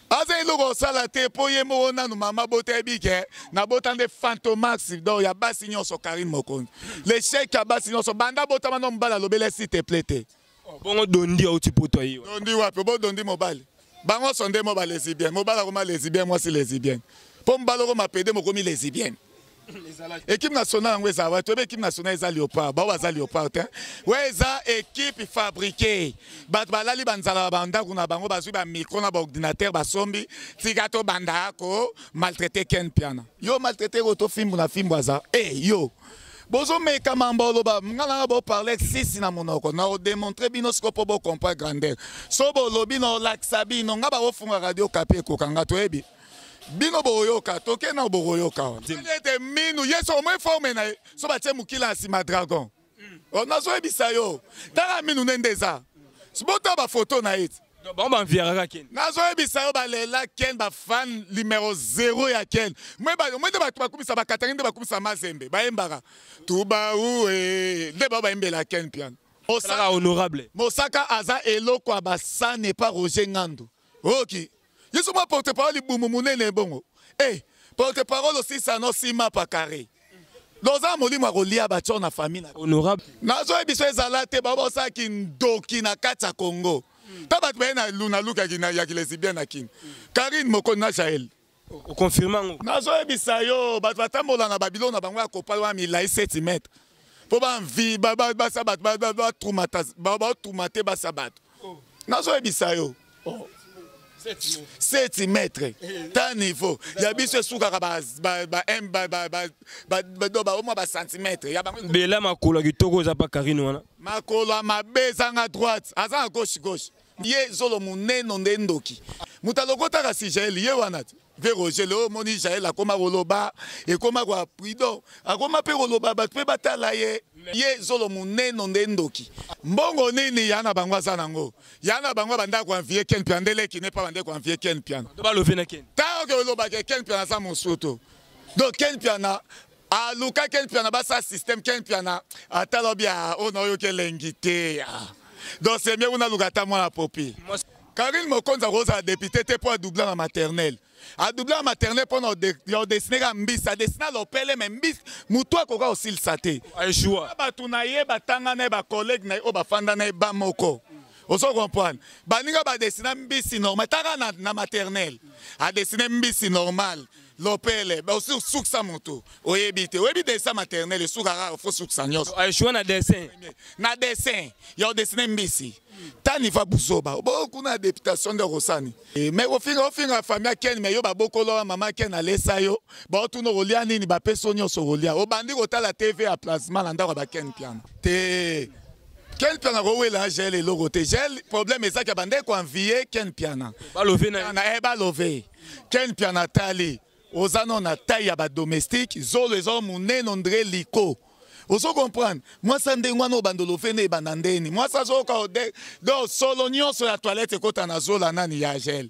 Aza iloko sala te po ye mo na no mama bote bike na botande Fantomax do ya basi nyonso Karine Mokonzi. Le chèque ya basi nyonso banda botama no mbala lobele s'il te plaît. Bongo dondi au tipoto yi. Dondi wapi bo dondi mobile. Bango sonde mobile lesbienne. Mobile ko ma lesbienne moi c'est lesbienne. Po mbalo ko ma pede mo komi lesbienne. Équipe nationale en Weza, équipe nationale est à Léopard, bah Léopard, ouais ça équipe fabriquée, bah là banzala banda kuna bango basu ba micro na ba ordinateur ba sombi, tigato banda ko maltraité Ken Piana, yo maltraité auto film na film baza, yo, bozo me kamambolo ba, ngala ba parler six na monoko, na démontrer bino scope bo comprendre grandeur, so bo lobi no laksabi no ngaba ofunga radio kapé ko kanga to ebi. Bino boyoka, toke na boyoka. Te minu, yeso au moins forme na so batie mukila asima dragon. On a so ebisa yo. Tara minu nendeza. Sbota ba photo na it. Bon ba viera Ken. Na so ebisa yo ba lela Ken ba fan numéro 0 ya Ken. Moi de ba kumisa ba Katarine de ba kumisa Mazembe. Ba embara. Tuba ué. De ba embela Ken pian. Osaka honorable. Mosaka aza eloko abasa n'est pas Roger Ngando. OK. Je suis porte-parole du Boumoumoune Bongo. Porte-parole aussi, ça n'a pas pas carré. Dans un moli, moi, relia bâton na famille. Honorable. Nazo ebiso ezalate babo sa kindoki na kata Congo. Tabat bena luna luka kina ya lesbienne na kin. Karine Mokonzi na Jaël. O confirmant. Nazo ebisa yo bat batambola na Babylone na bango akopalwa milai 7 mètres. Po ba vi ba sabat ba traumatisé ba traumaté ba sabat. Nazo ebisa yo. 7 mètres. Tant niveau. Il y a bien ce souka ba centimètres. Bela makolo kitoko za pa Karine wana. Makolo ma bezanga droite, aza gauche gauche. Ye zolo muneno ndendoki. Mutalokota ka si Jaël ye wana. Veroje le moni Jaël akoma roloba et koma kwa prido. Akoma pe roloba ba pe batala ye. Ye zolo muneno ndendoki. Mbongo nini yana bangwa zanango. Yana bangwa banda kwa vie Ken Piandele qui n'est pas bande kwa vie Ken Piana. To ba love na Ken. Ta ke loba ke Ken Piana sa monsoto. Donc Ken Piana a luka Ken Piana ba sa système Ken Piana atalobia onoyo ke lengite. Donc c'est mieux on a lugata moi la popi. Karine Mokonzi Rosa député te pour doubler en maternelle. A doubler en maternelle pour nous dessiner un bis, a dessiner l'opélé même bis. Moutoua koka aussi le saté. Aïchoua. Ba tunaye ba tangane ba collègue na o ba fandane ba moko. Oso comprendre. Ba ninga ba dessiner un bis normal. Tanga na maternelle. A dessiner un bis normal. L'opélé. Ba aussi souk sa moto. Oyebite. Oyebite sa maternelle soukara faut souk sa nyos. Aïchoua na dessin. Na dessin. Yo dessiner un bis. Tani va buzoba beaucoup na députation de Rosani mais au fin famille Ken mais yo ba bokolo mama Ken alesa yo ba tu no rolia nini ba pesonyo so rolia o bandi kota la TV à plasma landa ba Ken Piana te Ken Piana rowela gel logo te gel problème est ça que bande ko envier Ken Piana ba love na ba love Ken Piana tali ozano na taille ba domestique zo les hommes muneno ndre liko. Vous comprenez? Moi, ça me dit, moi, bandolo fene banandeni. Moi, ça zoka ode. Donc, solonio sur la toilette, et quand on a zola nani ya gel.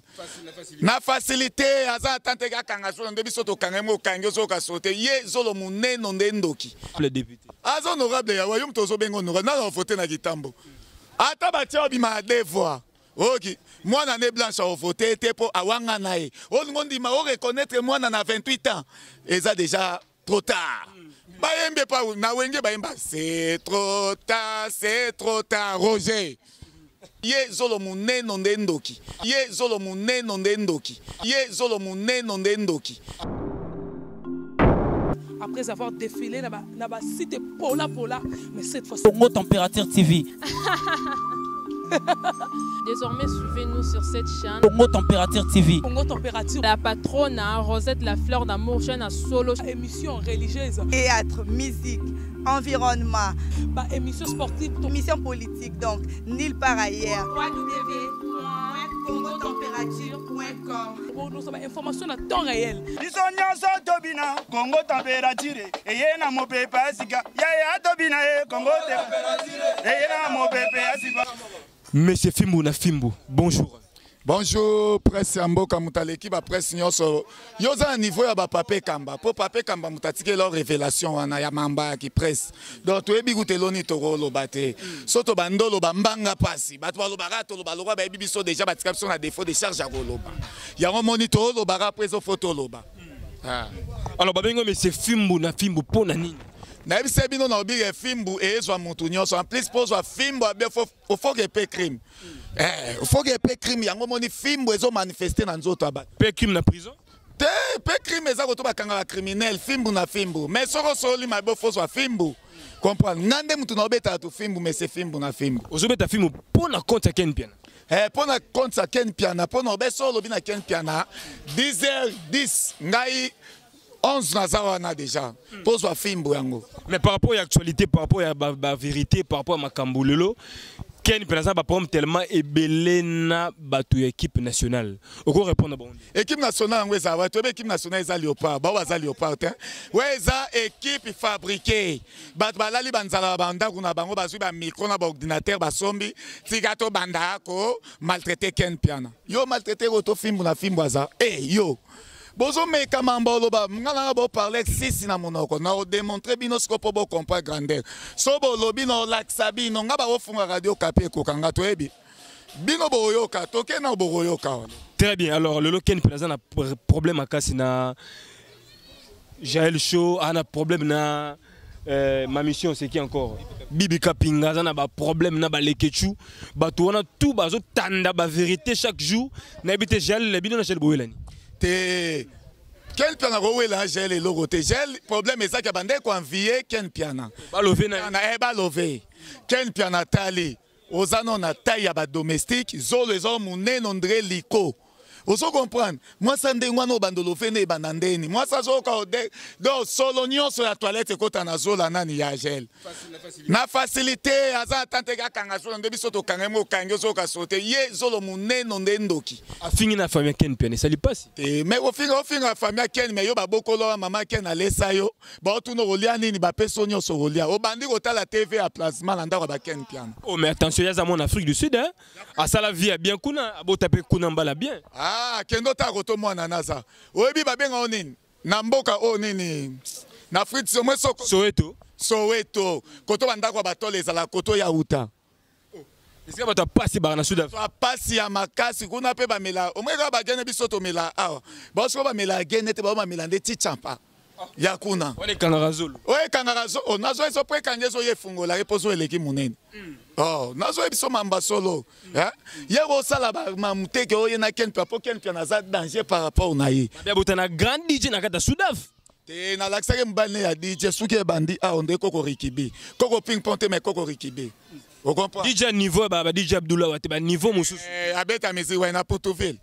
Na facilité, aza tante ga kanga zola ndebi soto kangemo kango zoka sote. Ye zolo mune nondendoki. Le député. Aza honorable ya wayum tozo bengo honorable. Na voter na gitambo. Ata batia bima devoir. Ok. Moi, n'année blanche à voter, t'es pour awanga nae. On dit ma reconnaître moi, n'en a 28 ans. Et ça déjà trop tard. Baembe pa na wenge baemba c'est trop tard Roger. Ye zolo muneno ndendoki. Ye zolo muneno ndendoki. Ye zolo muneno ndendoki. Après avoir défilé na ba site Pola mais cette fois Congo Température TV. Désormais, suivez-nous sur cette chaîne. Congo Température TV. Congo Température. La patronne Rosette La Fleur d'Amour, chaîne à solo. Émission religieuse. Théâtre, musique, environnement. Bah, émission sportive. Émission politique, donc, nulle part ailleurs. www.congotempérature.com. Nous avons information à temps réel. Congo Température. Et y a mon pépé Asika. Yaya Tobina, Congo Température. Et y a mon pépé Asika. Monsieur Fimbo na Fimbo, bonjour. Bonjour, presse Yamboka Moutaleki, ba presse nyonso. Yoza à niveau ya ba papé kamba. Po papé kamba mutatike leur révélation wana ya mamba qui presse. Donc tu ebi guteloni toro lo bate. Soto bandolo ba mbanga pasi. Bato ba lo barato lo ba lo ba bibiso déjà ba tikapso na défaut de charge à goloba. Ya ngo monitor lo bara preso photo lo ba. Ah. Alors babengo mais c'est fimbu na fimbu pona nini? Na ebise bino na obi e fimbu e ezwa mutu nyonso. En plus pose wa fimbu a bien faut que pe crime. Faut que pe crime yango moni fimbu ezo manifester na nzoto aba. Pe crime na prison? Te pe crime eza ko to bakanga ba criminel fimbu na fimbu. Mais soko soli ma bo faut wa fimbu. Comprendre. Ngande mutu na obeta tu fimbu mais c'est fimbu na fimbu. Ozobeta fimbu pona compte Ken Piana. Pona compte sa Ken Piana pona obeso lobi na Ken Piana 10h10 ngai 11 nazawana déjà. Pose wa fimbu yango. Mais par rapport à l'actualité, par rapport à la vérité, par rapport à Makambulelo, Ken Piana ça va prendre tellement ébélé na batu équipe nationale. Oko répondre bon. Équipe nationale ngwe za wa to équipe nationale za Léopard, ba wa za Léopard hein. Ouais za équipe fabriquée. Bat balali banzala banda kuna bango bazui ba micro na ba ordinateur ba sombi, tigato banda ko maltraiter Ken Piana. Yo maltraiter auto fimbu na fimbu za. Yo. Bozo me kamamba loba ngala bo parler sisi na monoko na o démontrer bino ce po bo comprendre grandeur. So bo lobi no laksabi no ngaba wo funga radio kapé ko kanga to ebi. Bino bo yoka toke na bo yoka. Très bien. Alors le Ken Piana a problème à Kassina. Jaël Show a un problème na ma mission c'est qui encore Bibi Kapinga a un problème na ba lekechu ba to na tout bazo tanda ba vérité chaque jour na bité Jaël le bino na Jaël boelani. Ken Piana rowela gel et logo te gel problème est ça que bande ko envier Ken Piana ba lové na ba lové Ken Piana tali ozano na taille ya ba domestique zo les hommes ne nondre liko oso comprendre moi ça ndengwa no bandolo fene banandeni moi ça zo ka do solo nyonso ya toilette kota na zo la nani ya gel na facilité aza tante ga kanga zo ndebi soto kanga mo kango zo ka sauter ye zolo munene ndoki a fini na famille Ken Piana ça lui passe mais au fin famille Ken mais yo ba bokolo maman Ken alesa yo ba tu no rolia nini ba peso nyonso rolia o bandi kota la TV à placement landa ba Ken Piana. Oh mais attention ya za mon Afrique du Sud hein à ça la vie bien kuna abo taper kuna mbala bien. Ah, kendo ta koto mwana naza. Oyebi babenga onini. Na mboka onini. Na Afrique somwe soko. Soweto. Koto banda kwa batole ezala koto ya uta. Est-ce que bato pasi ba na Sud Afrique? Pasi ya makasi kuna pe ba mela. Omweka ba gene biso to mela awa. Ba so ba mela gene te ba mela ndeti champa. Ya kuna. Wale kangarazolo. Oye kangarazolo. O nazo eso pre kangezo ye fungo la reposo eleki munene. Oh, nazo ebiso mamba solo. Yego sala ba mamuteke oye na Ken Piana za danger par rapport na ye. Ba botana grand DJ na kata Sudaf. Te na laksake mbane ya DJ suke bandi a onde koko rikibi. Koko ping ponte me koko rikibi. Vous comprenez? DJ niveau ba DJ Abdullah wate ba niveau mususu. Abeta mezi wa na Portoville.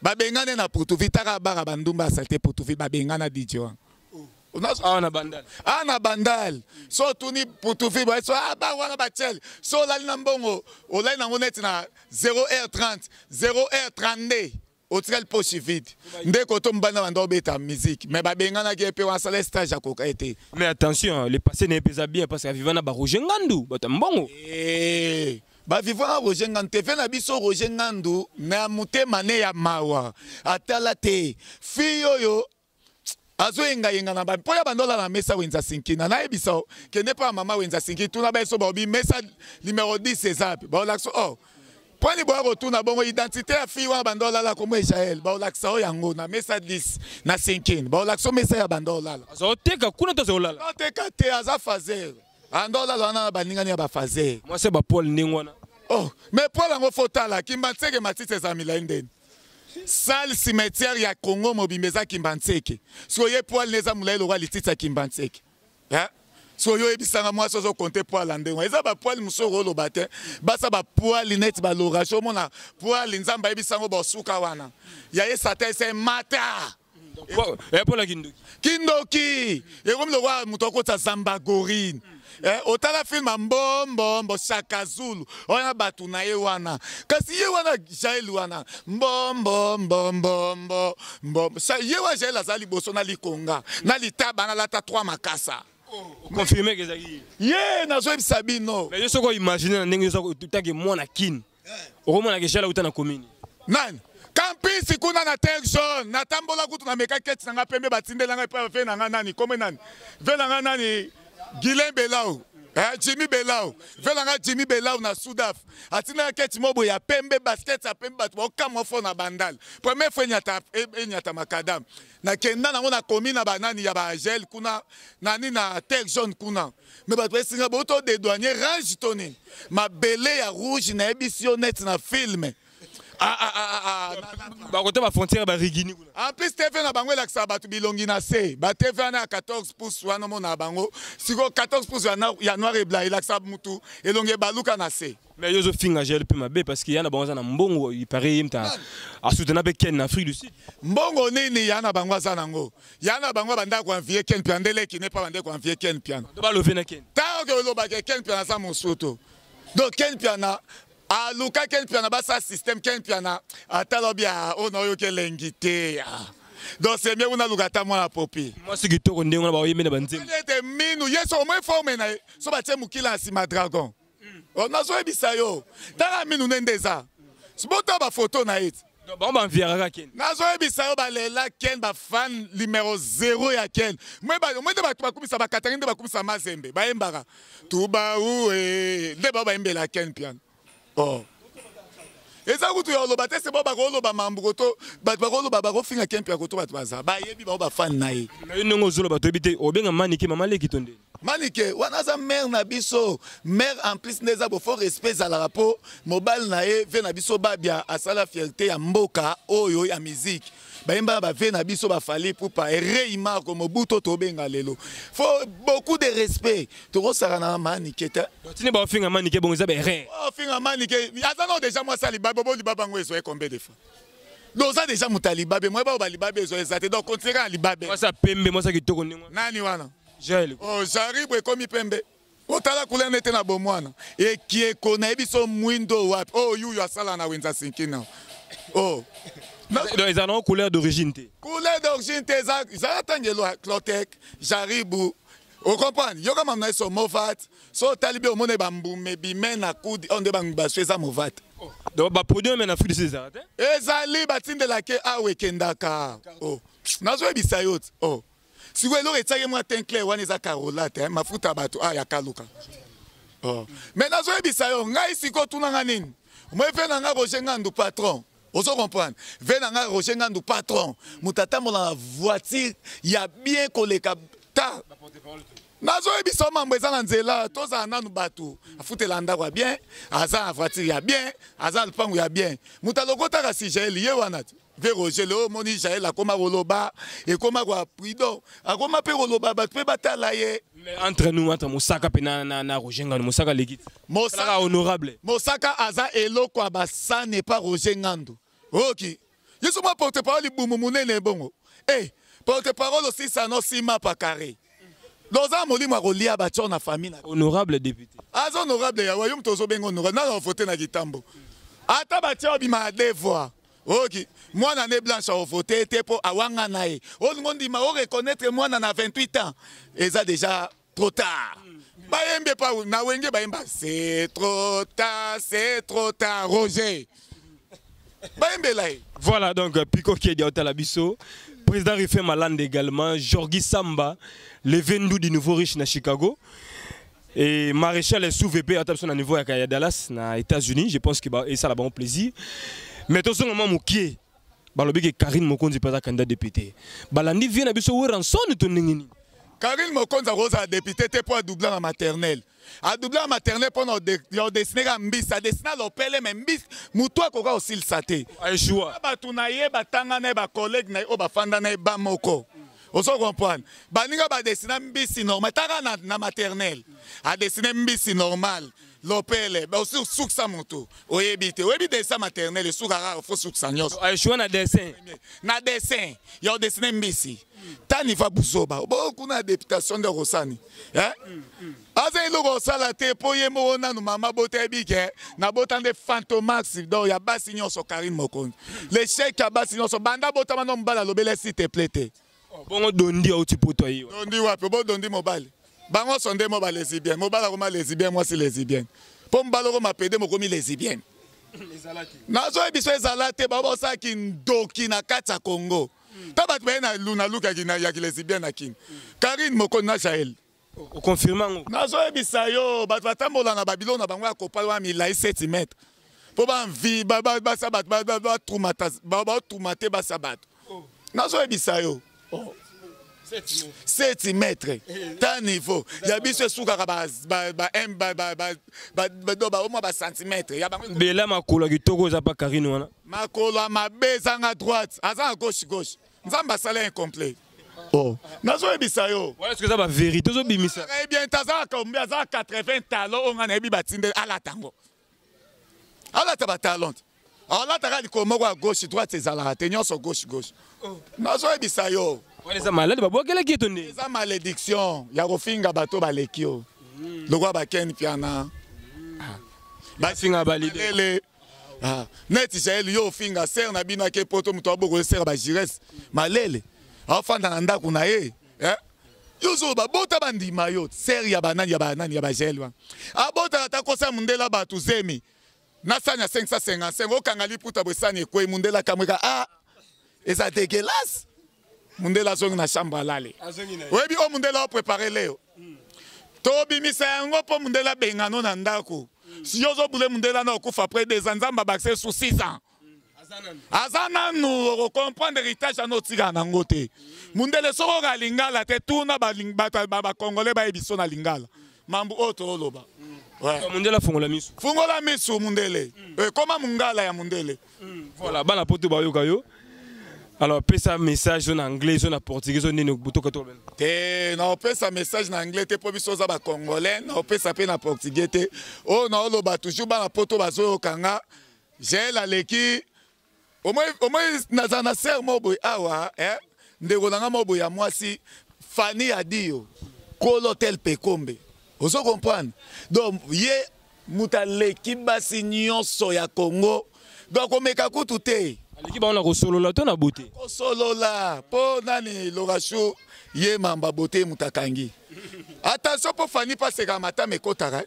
Ba bengane na Portoville taka bara bandumba salte Portoville ba bengana DJ wa. Na bandal. Na bandal. So tuni Portoville ba so ba wana ba tel. So la na mbongo, o la na ngonet na 0h30, 0h32. Au tel poche vide. Ndé koto mbana bando beta musique. Mais ba bengana ke pe wa sala stage akoka été. Mais attention, le passé n'est pas bien parce que vivana ba Roger Ngandu, ba tambongo. Ba vivana Roger Ngandu, te fe na biso Roger Ngandu na mutema ne ya mawa. Atala te. Fiyo yo azo yenga na ba poya bandola na mesa wenza sinkina na ebisa kende pa mama wenza sinkina tuna ba so ba obi mesa numéro 10 ezap ba lakso oh poni bo rotuna bongo identité ya fi wa bandola la comme Israël ba lakso yango na mesa 10 na sinkina ba lakso mesa ya bandola la azo teka kuna to zola la teka te aza fazer andola la na baninga ni ba fazer moi c'est ba Paul Ndingwana oh mais Paul ngo fotala kimbatseke matite za milende Sal cimetière ya Congo mobimeza Kimbantseke. Soye poil neza mulai lo wali titsa Kimbantseke. Ya? Soyo ebisanga mwa sozo compter poil andengo. Eza ba poil musoro lo bate. Basa ba poil net ba lorage mona poil nzamba ebisango ba suka wana. Ya esata se mata. Poil Kindoki. Kindoki. Ego mlo mutoko tsa Zamba Gorine. Otala film mbombo Shaka Zulu ona batu na ye wana kasi ye wana Jaël wana mbombo sa ye wa Jaël azali boso na likonga na litaba na lata 3 makasa confirmer que zaki ye na zo sabino mais je soko imaginer na ndenge zo tutaki mwana kin o mona ke Jaël utana commune Nani? Campisi kuna na terre jaune. Natambola kutu na meka keti na nga pembe batindela nga pa ve na nga nani. Comme nani? Ve na nga nani? Guilain Belao. Jimmy Belao. Ve na nga Jimmy Belao na Soudaf. Atina keti mobo ya pembe basket ya pembe batu okamo fo na bandal. Première fois nyata makadam. Na kenda na ngona komi na banani ya ba gel kuna nani na terre jaune kuna. Mais batu esinga boto de douanier range tonin. Ma belé ya rouge na émissionnet na film. Côté ma frontière ba rigini. En plus TV na bango laksa batu bilongi na se. Ba TV na 14 pouces wana mona bango. Siko 14 pouces ya noir et blanc laksa mutu elongi baluka na se. Mais yozo finga gel pe mabe parce qu'il y a na bango na mbongo il paraît imta a soutenir be Ken en Afrique du Sud. Mbongo nini yana bango za nango. Yana bango banda ko envier Ken Piandele qui n'est pas banda ko envier Ken Pian. Do ba lever na Ken. Ta ko lo ba Ken Pian sa mosoto. Donc Ken Piana a luka Ken Piana ba sa système Ken Piana atalobia ono yo kelengite ya. Donc c'est mieux on a lugata moi la popi. Moi ce qui to ko ndenge na ba oyeme na banzem. Te minu yeso au moins forme na so ba tie mukila sima dragon. On a zo ebisa yo. Tara minu ndeza. Sibota ba photo na it. Donc ba on ba enviera Ken. Na zo ebisa yo ba lela Ken ba fan numéro 0 ya Ken. Moi de ba kumisa ba Katarina ba kumisa Mazembe. Ba embara. Tuba uwe. De ba embela Ken pian. Oh. Eza kutu ya oloba te se ba ko oloba mambukoto ba ko oloba ba ko finga Ken pian ko to ba baza. Ba yebi ba fan na ye. Na yo ngo zolo ba to ebite obenga manike mama leki tonde. Manike wana za mère na biso mère en plus neza bo fort respect za la rapport mobile na ye ve na biso babia asala fierté ya mboka oyo ya musique baimba ba ve na biso ba fali pour pas reima comme Mobutu to benga lelo faut beaucoup de respect to ko sara na Manike ta tini ba finga manike bon za be re finga Manike azano déjà moi sali babo bo libaba ngo eso e combien de fois doza déjà mutalibabe moi ba libabe eso ezate donc continuer libabe moi ça pembe moi ça kitoko ningo nani wana gel oh j'arrive comme pembe otala kula nete na bomwana e qui connaît biso mwindo wapi oh yu asala na wenza sinkina oh donc ils ont couleur d'origine té couleur d'origine té za tangelo Clotec Jaribu o comprendre yo kama na so movat so talibe o mone bambume bimena kudi on de bangba sweza movat donc ba produit men Afrique du Sud ça ezali batindela ke awe kendaka oh nazo ebisa yot oh si vous voulez retirer moi teint clair wana za carolate mafuta bato ya kaluka oh mais nazo ebisa yo ngai siko tunanga nini moi fe nanga Roger Ngandu patron ozo comprendre ve nanga Roger Ngandu patron mutata mola voiture ya bien koleka ta nazo ebisa mambo eza na nzela toza nanu bato afutela ndako ya bien aza na voiture ya bien aza lupango ya bien mutalokota ka si Jael ye wana ve Roger le moni Jael akoma koloba ekoma kwa prido akoma pe koloba bato pe batala ye entre nous entre Mosaka pe na Roger Ngandu Mosaka l'équipe Mosaka honorable Mosaka aza eloko abasa ne pas Roger Ngandu OK yeso ma porte-parole bumu munene bongo porte-parole aussi ça no sima pa carré doza molimo akolia batio na famille honorable député aza honorable ya wayum tozo bengo honorable na voter na kitambo ata batio bima devoir OK mwana ne blanche a voter te po awanga nae olingo ndima o reconnaître mwana na 28 ans eza déjà trop tard bayembe pa na wenge bayemba c'est trop tard Roger bayembe là voilà donc Pico qui est dit à la biso président Rifé Malande également Jorgi Samba le Vendu du nouveau riche na Chicago et maréchal est sous VP à à niveau à Dallas na États-Unis je pense que et ça là bon plaisir mais tout ce moment moukié balobi que Karine Mokonzi pas candidat député balandi vient na biso rançon to ningini Karine Mokonzi rosa député te pour doubler la maternelle a doubler la maternelle pendant dessiner mbisa dessiner l'opele mais mbis muto akoka aussi le saté aishua batu na ye batanga na ba collègue na o bafanda na ba moko oso comprendre baninga ba dessiner mbisi normal tanga na maternelle a dessiner mbisi normal l'opele ba aussi suksa moto oyebite dessiner maternelle sukara faut suksa nyos aishua na dessin yo dessiner mbisi tani va buzoba beaucoup na députation de Rosani hein aza iloko sala te po ye mo na mama bote bike na botande fantomax do ya basi nyonso Karine Mokonzi le chèque ya basi nyonso banda botama no mbala lobele s'il te plaît te bongo dondi au tipoto yi dondi wapi bo dondi mobile bango sonde mobile lesbien mobile ko ma lesbien moi si lesbien po mbalo ko mapede mo komi lesbien nazoyebiso ezala te babosalaki ndoki na kati ya Congo ta bato baye na lukaki ya kilesibien na kini Karine Mokoni na Jael okonfirme yango nazoyebisa yo bato batambola na babilo na bango ya kopala wa milai 7 metre mpo banvi basa bato batraumate basa bato nazoyebisa yo 7 metre ta niveau ya biso esukaka baoma basantimetre bela makolo ya kitoko eza pa Karine wana makolo ya mabe ezanga droite aza na gauche nzambe asala incomplet nazoyebisa yo eske eza bavérité ozobimisa bien tazalaka ombe aza 80 talon onga nayebi batinde alatango alata batalente alataka likolo moko ya gauche droite ezalaka te nyonso gauche nazoyebisa yo eza malade babwakelaki eto nde eza malédiction ya kofinga bato baleki yo lokwa bakeni piana bafinga balide neti Jael yo ofinga ser na bino ake poto moto aboko esera bagirese malele afanda na ndako na ye yozo babota bandima yo ser ya banani ya Jael wana abota ata kosa mundela bato zemi na sanya 555 okanga liputa bosani ekwe mundela kamweka eza dégueulasse mundela zongi na chambre alale oyebi o mundela oprépare leo tobimisa yango mpo mundela bengano na ndako si ozobule mundela na okufa après 2 ans nzamba bakse sous 6 ans aza nanu okomprendre héritage ano otikala nango te mundele soko oka lingala te tuna bakongole bayebiso na lingala mambo oyo tooloba mundele afungola miso fungola miso mundele ekoma mungala ya mundele voilà bana poto bayoka yo alors pesa message en anglais en portugais on nini butoka to ben te na pesa message na anglais te po biso za ba congolais na pesa pe na portugais te o na oloba toujours bana poto bazo kanga Jael aleki au moins na ser mobo awa ndeko nanga mobo ya mwasi Fanny adio kolo tel pekombe ozo comprendre donc ye mutaleki basi nyonso ya Congo donc omeka kutu te aleki ba on kosolola to na bote kosolola po nani logasho ye mamba bote mutakangi attention po Fanny paseka mata mekotaka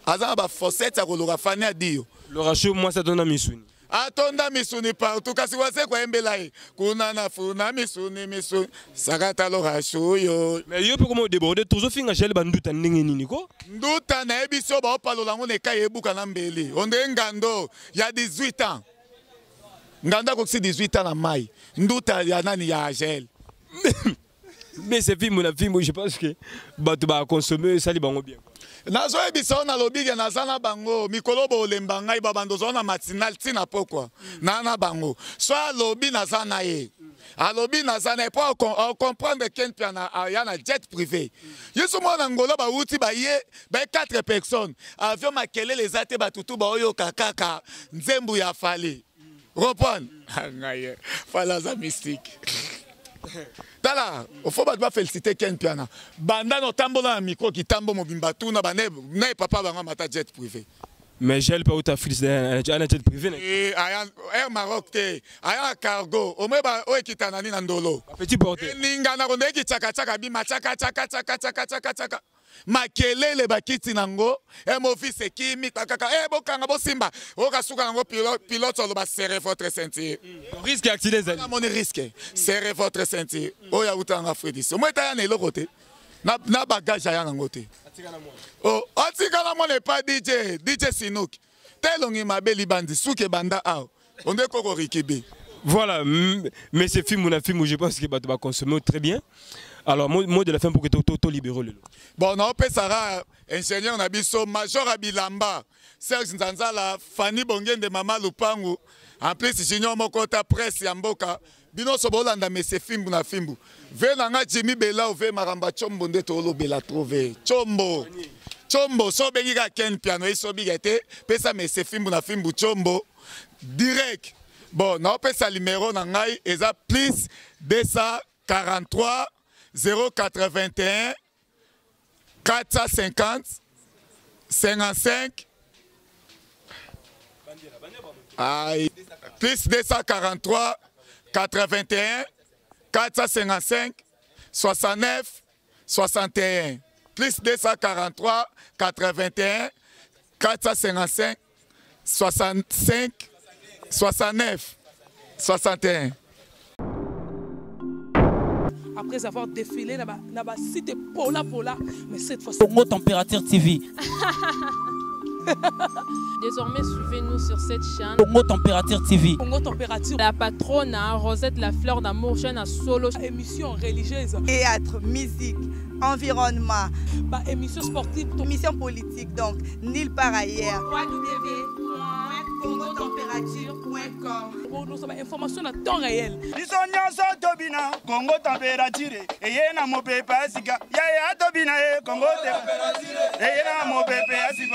azana ba fossette ya kologa Fanny adio logasho moi ça donne misuni atonda misuni partout kasi wase kwa embela ye kuna na funa misuni sakata logasho yo mais yo pe comment déborder toujours finga Jael banduta ndenge nini ko nduta na ebiso ba opalola ngo ne kai ebuka na mbeli onde ngando ya 18 ans nganda ko 18 ans na mai nduta ya nani ya Jael mais c'est film na film je pense que bato ba consommer sali bango bien nazo ebisa na lobige na zana bango mikolo bo lemba ngai babando zona matinal tina pokwa na bango so lobi na zana ye alobi na zana pour comprendre ken piana ya na jet privé yeso mona ngola ba uti ba ye ba 4 personnes avion makelele ezate batutu ba oyo kakaka nzembu ya fali repon ngaye fala za mystique tala faut ba féliciter ken piana banda no tambola na micro ki tambo mobimba tuna ba ne papa banga mata jet privé mais Jael pas ta fils un jet privé aya Air Maroc te aya cargo o me ba o ekitana ni na ndolo petit porteur ninga na konde ki chaka bima chaka makelele bakiti nango mo fils ekimi takaka bokanga bosimba okasuka nango pilote lo ba serrer votre ceinture risque accident zali mon risque serrer votre ceinture o ya utanga Fredis o meta ya na eloko te na bagage ya nango te atika na mone pas DJ Sinook telongi mabeli bandi suke banda ao onde koko rikibi voilà mais c'est film je pense que bato ba consommer très bien. Alors, mot de la fin pour que tu libéré le. Bon, on peut Sarah, ingénieur Nabiso, Major Abilamba, Serge Nzanzala, Fanny Bongen de Mama Lupangu, en plus, Junior Mokota, Presse Yamboka, Bino Sobolanda, mais c'est Fimbu na Fimbu. Venanga Jimmy Bela, Ve Maramba Chombo de Tolo Bela trouvé. Chombo, so bengiga Ken Piano, et so bigate, pesa mais c'est Fimbu na Fimbu, Chombo, direct. Bon, on peut sa numéro Nangai, et ça, plus 243. 081 450 55 plus 243 81 455 69 61 plus 243 81 455 65 69 61. Après avoir défilé dans le site Pola, mais cette fois-ci. Congo Température TV. Désormais, suivez-nous sur cette chaîne. Congo Température TV. Congo Température. La patronne, Rosette La Fleur d'Amour, chaîne à solo. Émission religieuse. Théâtre, musique, environnement. Bah, émission sportive. Émission politique, donc nulle part ailleurs. www.congotempérature.com. Nous avons information à temps réel. biso nyonso tobina Congo Température eye na mopepe asika yaya tobina Congo Température eye na mopepe asika